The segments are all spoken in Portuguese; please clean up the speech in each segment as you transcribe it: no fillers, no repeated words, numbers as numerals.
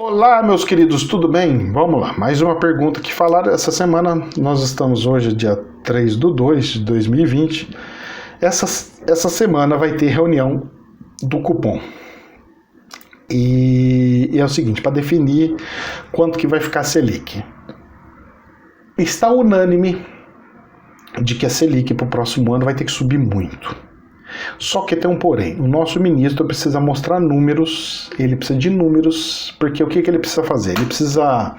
Olá, meus queridos, tudo bem? Vamos lá, mais uma pergunta que falaram essa semana. Nós estamos hoje, dia 3/2/2020. Essa semana vai ter reunião do cupom. E é o seguinte, para definir quanto que vai ficar a Selic. Está unânime de que a Selic para o próximo ano vai ter que subir muito. Só que tem um porém, o nosso ministro precisa mostrar números, ele precisa de números, porque o que ele precisa fazer? Ele precisa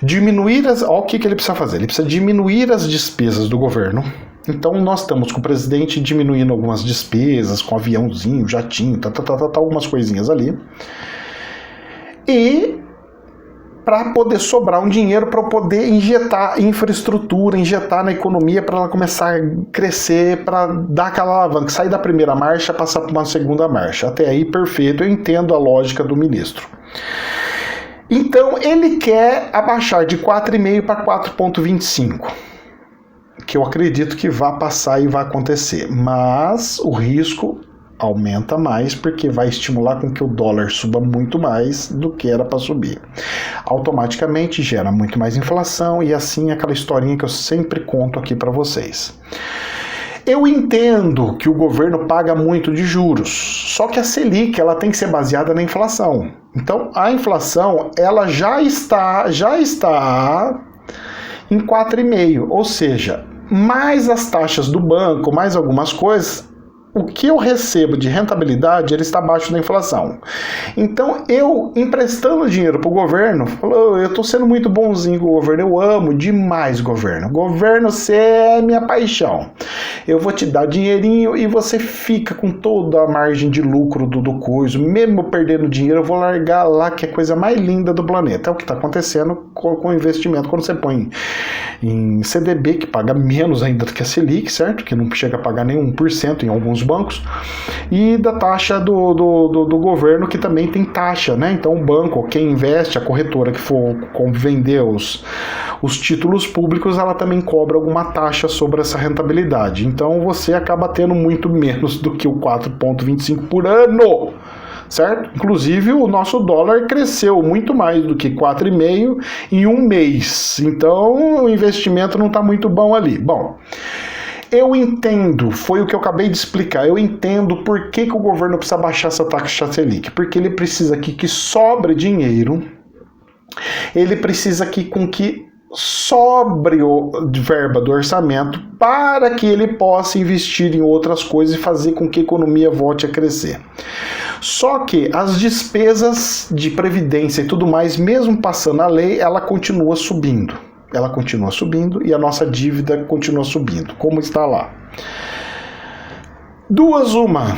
diminuir o que ele precisa fazer? Ele precisa diminuir as despesas do governo. Então nós estamos com o presidente diminuindo algumas despesas, com aviãozinho, jatinho, algumas coisinhas ali. E para poder sobrar um dinheiro para poder injetar infraestrutura, injetar na economia para ela começar a crescer, para dar aquela alavanca, sair da primeira marcha, passar para uma segunda marcha. Até aí, perfeito, eu entendo a lógica do ministro. Então, ele quer abaixar de 4,5 para 4,25, que eu acredito que vai passar e vai acontecer, mas o risco aumenta mais porque vai estimular com que o dólar suba muito mais do que era para subir. Automaticamente gera muito mais inflação e assim aquela historinha que eu sempre conto aqui para vocês. Eu entendo que o governo paga muito de juros, só que a Selic ela tem que ser baseada na inflação. Então a inflação ela já está em 4,5, ou seja, mais as taxas do banco, mais algumas coisas, o que eu recebo de rentabilidade, ele está abaixo da inflação. Então, eu emprestando dinheiro para o governo, eu estou sendo muito bonzinho com o governo, eu amo demais o governo. Governo, você é minha paixão. Eu vou te dar dinheirinho e você fica com toda a margem de lucro do coisa. Mesmo perdendo dinheiro, eu vou largar lá, que é a coisa mais linda do planeta. É o que está acontecendo com o investimento. Quando você põe em CDB, que paga menos ainda do que a Selic, certo? Que não chega a pagar nem 1% em alguns bancos, e da taxa do governo, que também tem taxa, né? Então o banco, quem investe, a corretora que for vender os títulos públicos, ela também cobra alguma taxa sobre essa rentabilidade. Então você acaba tendo muito menos do que o 4,25 por ano, certo? Inclusive o nosso dólar cresceu muito mais do que 4,5 em um mês. Então o investimento não está muito bom ali. Bom, eu entendo, foi o que eu acabei de explicar, eu entendo por que o governo precisa baixar essa taxa Selic, porque ele precisa que sobre dinheiro, ele precisa com que sobre verba do orçamento para que ele possa investir em outras coisas e fazer com que a economia volte a crescer. Só que as despesas de previdência e tudo mais, mesmo passando a lei, ela continua subindo. Ela continua subindo e a nossa dívida continua subindo, como está lá. Duas umas.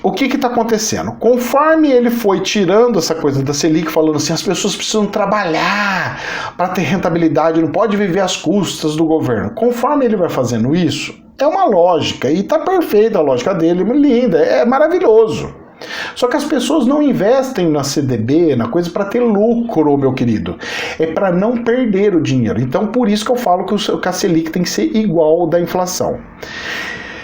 O que está acontecendo? Conforme ele foi tirando essa coisa da Selic, falando assim, as pessoas precisam trabalhar para ter rentabilidade, não pode viver às custas do governo. Conforme ele vai fazendo isso, é uma lógica, e está perfeita a lógica dele, linda, é maravilhoso. Só que as pessoas não investem na CDB, na coisa para ter lucro, meu querido. É para não perder o dinheiro. Então, por isso que eu falo que a Selic tem que ser igual ao da inflação.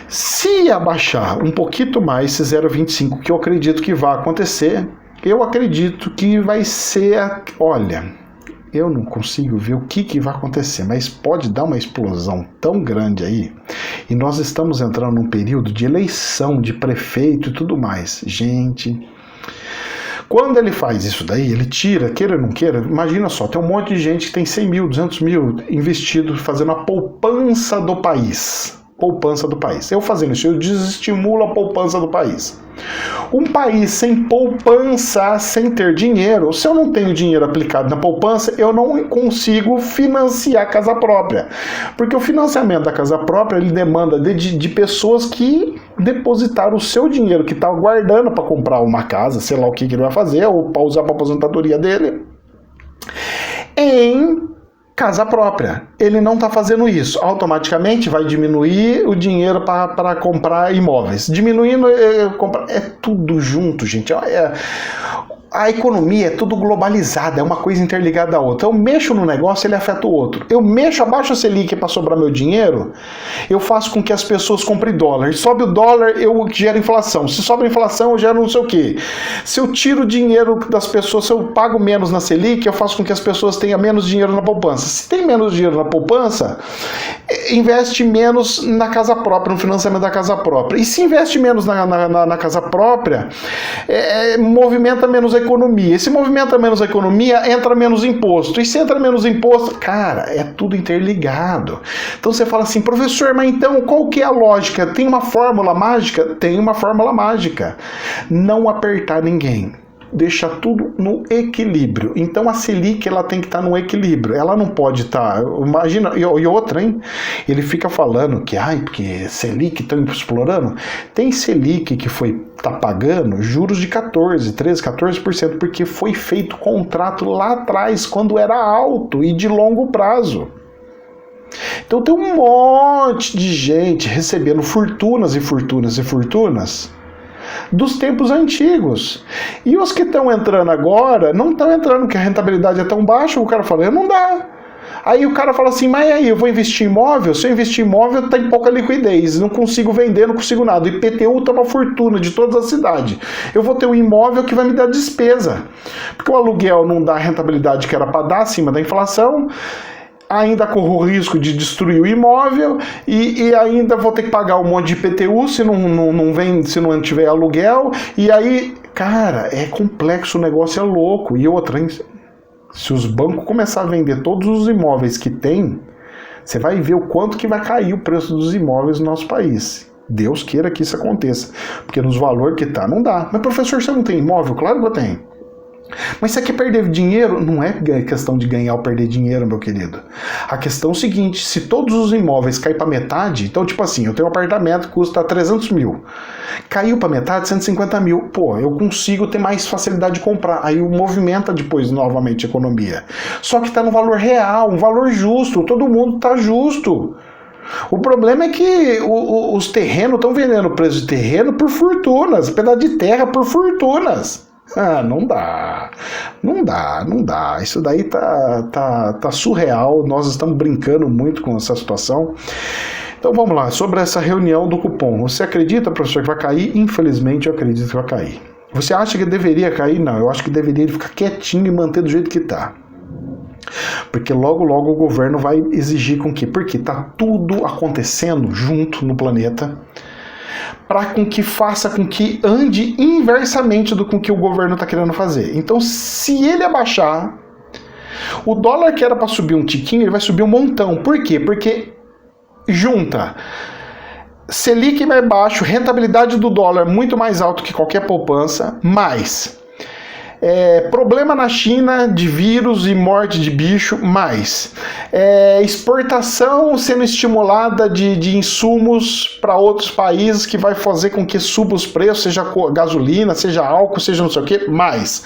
Se abaixar um pouquinho mais esse 0,25, que eu acredito que vai acontecer, eu acredito que vai ser... Olha, eu não consigo ver o que vai acontecer, mas pode dar uma explosão tão grande aí. E nós estamos entrando num período de eleição de prefeito e tudo mais. Gente, quando ele faz isso daí, ele tira, queira ou não queira, imagina só, tem um monte de gente que tem 100 mil, 200 mil investido fazendo a poupança do país. Poupança do país. Eu fazendo isso, eu desestimulo a poupança do país. Um país sem poupança, sem ter dinheiro, se eu não tenho dinheiro aplicado na poupança, eu não consigo financiar a casa própria. Porque o financiamento da casa própria, ele demanda de pessoas que depositaram o seu dinheiro, que está guardando para comprar uma casa, sei lá o que ele vai fazer, ou para usar para a aposentadoria dele, em casa própria. Ele não está fazendo isso. Automaticamente vai diminuir o dinheiro para comprar imóveis. Diminuindo, é tudo junto, gente. a economia é tudo globalizada, é uma coisa interligada à outra. Eu mexo no negócio, ele afeta o outro. Eu mexo, abaixo a Selic para sobrar meu dinheiro, eu faço com que as pessoas comprem dólar. Sobe o dólar, eu gero inflação. Se sobe a inflação, eu gero não sei o quê. Se eu tiro o dinheiro das pessoas, se eu pago menos na Selic, eu faço com que as pessoas tenham menos dinheiro na poupança. Se tem menos dinheiro na poupança, investe menos na casa própria, no financiamento da casa própria. E se investe menos na casa própria, movimenta menos a economia. E se movimenta menos a economia, entra menos imposto. E se entra menos imposto, cara, é tudo interligado. Então você fala assim, professor, mas então qual que é a lógica? Tem uma fórmula mágica? Tem uma fórmula mágica. Não apertar ninguém. Deixa tudo no equilíbrio. Então a Selic, ela tem que estar no equilíbrio. Ela não pode estar... Imagina, e outra, hein? Ele fica falando que, porque Selic estão explorando. Tem Selic que tá pagando juros de 14%, porque foi feito contrato lá atrás, quando era alto e de longo prazo. Então tem um monte de gente recebendo fortunas e fortunas e fortunas dos tempos antigos. E os que estão entrando agora, não estão entrando porque a rentabilidade é tão baixa, o cara fala, não dá. Aí o cara fala assim, mas aí, eu vou investir em imóvel? Se eu investir em imóvel, tem pouca liquidez, não consigo vender, não consigo nada. O IPTU tá uma fortuna de toda a cidade. Eu vou ter um imóvel que vai me dar despesa. Porque o aluguel não dá a rentabilidade que era para dar acima da inflação, ainda corro o risco de destruir o imóvel e ainda vou ter que pagar um monte de IPTU se não tiver aluguel. E aí, cara, é complexo, o negócio é louco. E outra, hein? Se os bancos começarem a vender todos os imóveis que tem, você vai ver o quanto que vai cair o preço dos imóveis no nosso país. Deus queira que isso aconteça. Porque nos valores que tá, não dá. Mas professor, você não tem imóvel? Claro que eu tenho. Mas você quer perder dinheiro? Não é questão de ganhar ou perder dinheiro, meu querido. A questão é o seguinte, se todos os imóveis caem para metade, então tipo assim, eu tenho um apartamento que custa 300 mil, caiu para metade, 150 mil, pô, eu consigo ter mais facilidade de comprar, aí movimenta depois novamente a economia. Só que está no valor real, um valor justo, todo mundo está justo. O problema é que os terrenos estão vendendo o preço de terreno por fortunas, pedaço de terra por fortunas. Não dá. Isso daí tá surreal. Nós estamos brincando muito com essa situação. Então vamos lá, sobre essa reunião do cupom. Você acredita, professor, que vai cair? Infelizmente eu acredito que vai cair. Você acha que deveria cair? Não, eu acho que deveria ficar quietinho e manter do jeito que tá. Porque logo o governo vai exigir com que, porque tá tudo acontecendo junto no planeta, para com que faça com que ande inversamente do que o governo está querendo fazer. Então, se ele abaixar, o dólar que era para subir um tiquinho, ele vai subir um montão. Por quê? Porque junta Selic mais baixo, rentabilidade do dólar muito mais alto que qualquer poupança, mais problema na China de vírus e morte de bicho, mais exportação sendo estimulada de insumos para outros países que vai fazer com que suba os preços, seja gasolina, seja álcool, seja não sei o que, mais.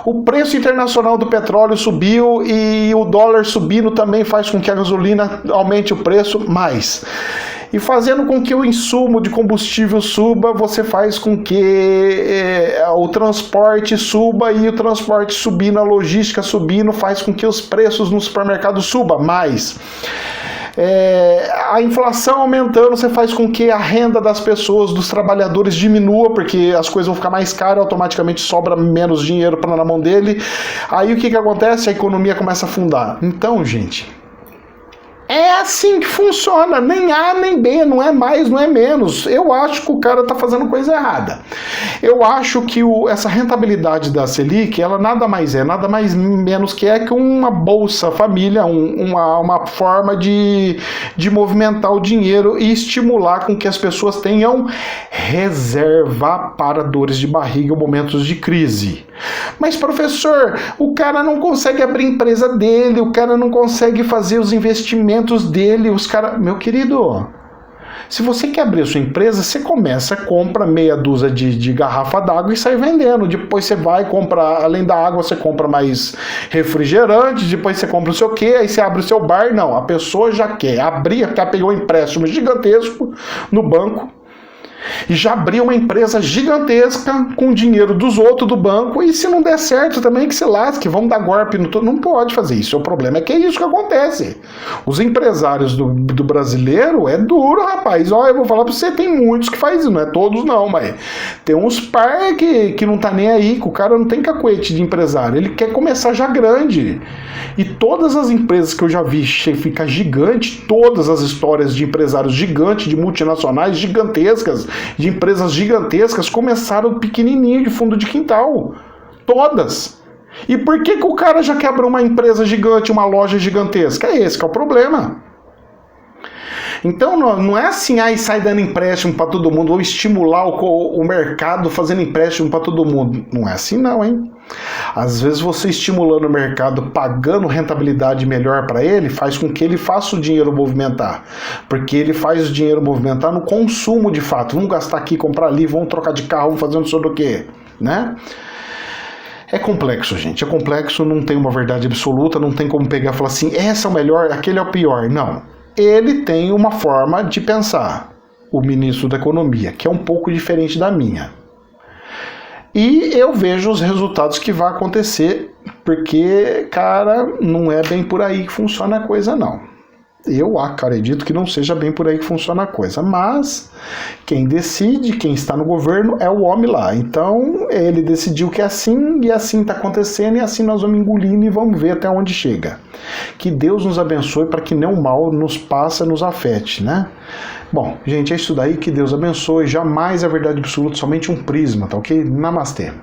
O preço internacional do petróleo subiu e o dólar subindo também faz com que a gasolina aumente o preço, mais. E fazendo com que o insumo de combustível suba, você faz com que o transporte suba, e o transporte subindo, a logística subindo, faz com que os preços no supermercado subam mais. A inflação aumentando, você faz com que a renda das pessoas, dos trabalhadores diminua, porque as coisas vão ficar mais caras, automaticamente sobra menos dinheiro na mão dele. Aí o que acontece? A economia começa a afundar. Então, gente, é assim que funciona, nem A nem B, não é mais, não é menos. Eu acho que o cara tá fazendo coisa errada. Eu acho que essa rentabilidade da Selic, ela nada mais menos que uma bolsa família, uma forma de movimentar o dinheiro e estimular com que as pessoas tenham reserva para dores de barriga ou momentos de crise. Mas, professor, o cara não consegue abrir a empresa dele, o cara não consegue fazer os investimentos dele, Meu querido, se você quer abrir a sua empresa, você compra meia dúzia de garrafa d'água e sai vendendo. Depois você vai comprar, além da água, você compra mais refrigerante, depois você compra não sei o que, aí você abre o seu bar. Não, a pessoa já quer abrir, pegou um empréstimo gigantesco no banco, e já abrir uma empresa gigantesca com o dinheiro dos outros do banco, e se não der certo também que se lasque, vamos dar golpe no todo. Não pode fazer isso. O problema é que é isso que acontece. Os empresários do brasileiro é duro, rapaz. Ó, eu vou falar pra você, tem muitos que fazem isso, não é todos não, mas tem uns par que não tá nem aí, que o cara não tem cacuete de empresário, ele quer começar já grande. E todas as empresas que eu já vi ficar gigante, todas as histórias de empresários gigantes, de multinacionais gigantescas, de empresas gigantescas, começaram pequenininho de fundo de quintal. Todas. E por que o cara já quebrou uma empresa gigante, uma loja gigantesca? É esse que é o problema. Então não é assim, sai dando empréstimo para todo mundo, ou estimular o mercado fazendo empréstimo para todo mundo. Não é assim não, hein? Às vezes você estimulando o mercado, pagando rentabilidade melhor para ele, faz com que ele faça o dinheiro movimentar. Porque ele faz o dinheiro movimentar no consumo de fato. Vamos gastar aqui, comprar ali, vamos trocar de carro, vamos fazer não sei do que, né? É complexo, gente. É complexo, não tem uma verdade absoluta, não tem como pegar e falar assim, esse é o melhor, aquele é o pior. Não. Ele tem uma forma de pensar, o ministro da Economia, que é um pouco diferente da minha. E eu vejo os resultados que vai acontecer, porque, cara, não é bem por aí que funciona a coisa, não. Eu acredito que não seja bem por aí que funciona a coisa, mas quem decide, quem está no governo é o homem lá. Então ele decidiu que é assim, e assim está acontecendo, e assim nós vamos engolindo e vamos ver até onde chega. Que Deus nos abençoe para que nenhum mal nos passe, nos afete, né? Bom, gente, é isso daí, que Deus abençoe. Jamais a verdade absoluta, somente um prisma, tá ok? Namastê.